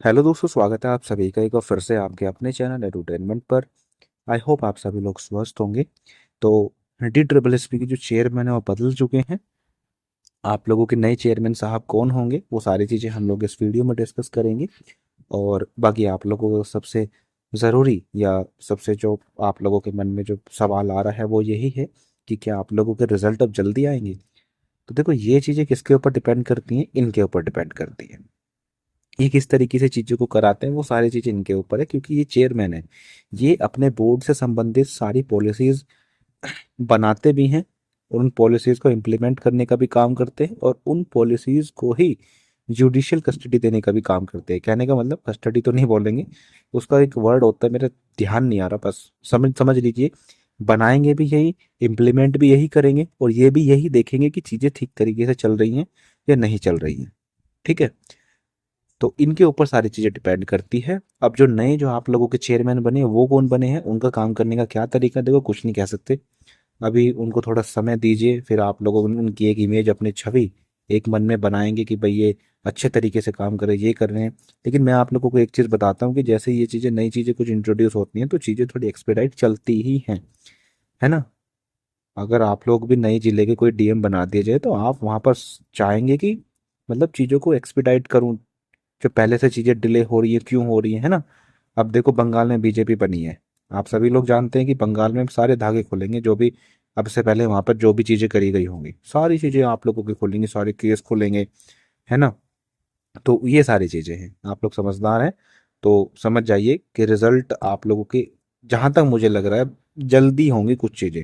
Hello दोस्तों, स्वागत है आप सभी का एक बार फिर से आपके अपने चैनल एडुटेनमेंट पर। आई होप आप सभी लोग स्वस्थ होंगे। तो DSSP के जो चेयरमैन है वो बदल चुके हैं। आप लोगों के नए चेयरमैन साहब कौन होंगे वो सारी चीज़ें हम लोग इस वीडियो में डिस्कस करेंगे। और बाकी आप लोगों को सबसे ज़रूरी या सबसे जो आप लोगों के मन में जो सवाल आ रहा है वो यही है कि क्या आप लोगों के रिजल्ट अब जल्दी आएंगे। तो देखो, ये चीज़ें किसके ऊपर डिपेंड करती हैं, इनके ऊपर डिपेंड करती हैं। ये किस तरीके से चीज़ों को कराते हैं वो सारी चीज़ें इनके ऊपर है, क्योंकि ये चेयरमैन है। ये अपने बोर्ड से संबंधित सारी पॉलिसीज बनाते भी हैं और उन पॉलिसीज को इम्प्लीमेंट करने का भी काम करते हैं और उन पॉलिसीज को ही जुडिशियल कस्टडी देने का भी काम करते हैं। कहने का मतलब, कस्टडी तो नहीं बोलेंगे, उसका एक वर्ड होता है, मेरा ध्यान नहीं आ रहा, बस समझ समझ लीजिए। बनाएंगे भी यही, इम्प्लीमेंट भी यही करेंगे और ये भी यही देखेंगे कि चीज़ें ठीक तरीके से चल रही हैं या नहीं चल रही हैं। ठीक है। तो इनके ऊपर सारी चीज़ें डिपेंड करती है। अब जो नए जो आप लोगों के चेयरमैन बने हैं वो कौन बने हैं, उनका काम करने का क्या तरीका, देखो कुछ नहीं कह सकते। अभी उनको थोड़ा समय दीजिए, फिर आप लोगों उनकी एक इमेज, अपनी छवि एक मन में बनाएंगे कि भाई ये अच्छे तरीके से काम कर रहे हैं, ये कर रहे हैं। लेकिन मैं आप लोगों को एक चीज़ बताता हूँ कि जैसे ये चीज़ें, नई चीज़ें कुछ इंट्रोड्यूस होती हैं तो चीज़ें थोड़ी एक्सपेडाइट चलती ही हैं, है ना। अगर आप लोग भी नए जिले के कोई DM बना दिए जाए तो आप वहाँ पर चाहेंगे कि मतलब चीज़ों को एक्सपेडाइट करूँ। जो पहले से चीज़ें डिले हो रही है, क्यों हो रही है ना। अब देखो, बंगाल में BJP बनी है। आप सभी लोग जानते हैं कि बंगाल में सारे धागे खुलेंगे, जो भी अब से पहले वहां पर जो भी चीज़ें करी गई होंगी सारी चीज़ें आप लोगों की खुलेंगी, सारे केस खुलेंगे, है ना। तो ये सारी चीज़ें हैं, आप लोग समझदार हैं तो समझ जाइए कि रिजल्ट आप लोगों के, जहां तक मुझे लग रहा है, जल्दी होंगी कुछ चीज़ें।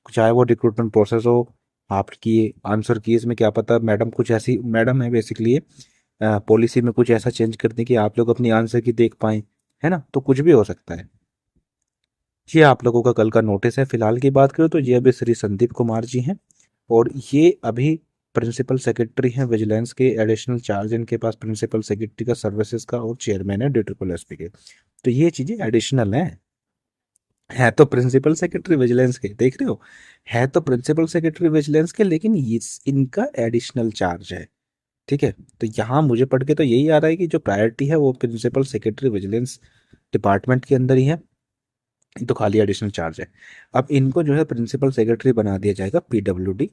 चाहे वो रिक्रूटमेंट प्रोसेस हो, आपकी आंसर की इसमें क्या पता मैडम कुछ ऐसी मैडम है बेसिकली, पॉलिसी में कुछ ऐसा चेंज कर दें कि आप लोग अपनी आंसर की देख पाएं, है ना। तो कुछ भी हो सकता है। ये आप लोगों का कल का नोटिस है। फिलहाल की बात करें तो ये अभी श्री संदीप कुमार जी हैं और ये अभी प्रिंसिपल सेक्रेटरी हैं विजिलेंस के। एडिशनल चार्ज इनके पास प्रिंसिपल सेक्रेटरी का, सर्विसेज का, और चेयरमैन है DSSP के। तो ये चीजें एडिशनल हैं। है तो प्रिंसिपल सेक्रेटरी विजिलेंस के, देख रहे हो, है तो प्रिंसिपल सेक्रेटरी विजिलेंस के, लेकिन ये इनका एडिशनल चार्ज है। ठीक है। तो यहाँ मुझे पढ़ के तो यही आ रहा है कि जो प्रायोरिटी है वो प्रिंसिपल सेक्रेटरी विजिलेंस डिपार्टमेंट के अंदर ही है। तो खाली एडिशनल चार्ज है। अब इनको जो है प्रिंसिपल सेक्रेटरी बना दिया जाएगा PWD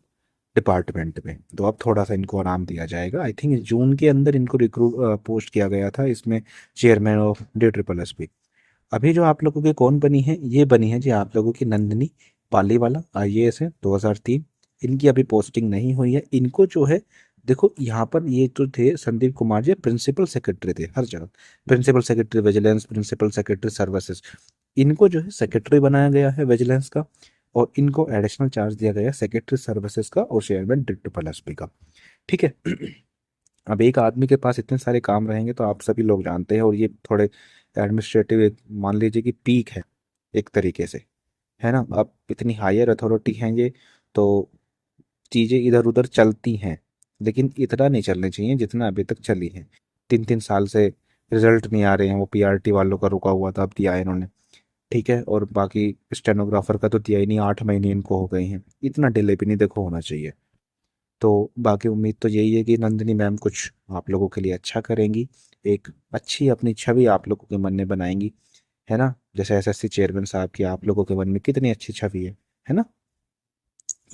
डिपार्टमेंट में। तो अब थोड़ा सा इनको आराम दिया जाएगा। आई थिंक जून के अंदर इनको रिक्रूट पोस्ट किया गया था इसमें, चेयरमैन ऑफ DSSP। अभी जो आप लोगों की कौन बनी है, ये बनी है जी आप लोगों की नंदिनी पालीवाला, IAS है, 2003। इनकी अभी पोस्टिंग नहीं हुई है। इनको जो है, देखो यहाँ पर ये तो थे संदीप कुमार जी, प्रिंसिपल सेक्रेटरी थे हर जगह, principal secretary vigilance, principal secretary services. इनको जो है सेक्रेटरी बनाया गया है विजिलेंस का, और इनको एडिशनल चार्ज दिया गया है सेक्रेटरी सर्विसेज का और चेयरमैन DSSP का। ठीक है। अब एक आदमी के पास इतने सारे काम रहेंगे तो आप सभी लोग जानते हैं, और ये थोड़े एडमिनिस्ट्रेटिव, मान लीजिए कि पीक है एक तरीके से, है ना। अब इतनी हायर अथॉरिटी हैं ये, तो चीज़ें इधर उधर चलती हैं, लेकिन इतना नहीं चलनी चाहिए जितना अभी तक चली है। 3 3 साल से रिजल्ट नहीं आ रहे हैं, वो PRT वालों का रुका हुआ था, अब दिया है इन्होंने। ठीक है। और बाकी स्टेनोग्राफर का तो दिया ही नहीं, 8 महीने इनको हो गए हैं। इतना डिले भी नहीं देखो होना चाहिए। तो बाकी उम्मीद तो यही है कि नंदिनी मैम कुछ आप लोगों के लिए अच्छा करेंगी, एक अच्छी अपनी छवि आप लोगों के मन में बनाएंगी, है ना। जैसे SSC चेयरमैन साहब की आप लोगों के मन में कितनी अच्छी छवि है ना।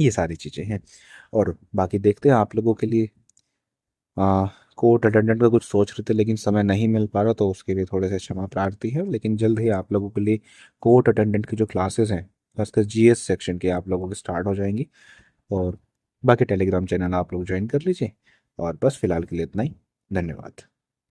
ये सारी चीज़ें हैं। और बाकी देखते हैं आप लोगों के लिए, कोर्ट अटेंडेंट का कुछ सोच रहे थे लेकिन समय नहीं मिल पा रहा, तो उसके लिए थोड़े से क्षमा प्रार्थी है। लेकिन जल्द ही आप लोगों के लिए कोर्ट अटेंडेंट की जो क्लासेस हैं, खासकर GS सेक्शन के, आप लोगों की स्टार्ट हो जाएंगी। और बाकी टेलीग्राम चैनल आप लोग ज्वाइन कर लीजिए। और बस फिलहाल के लिए इतना ही। धन्यवाद।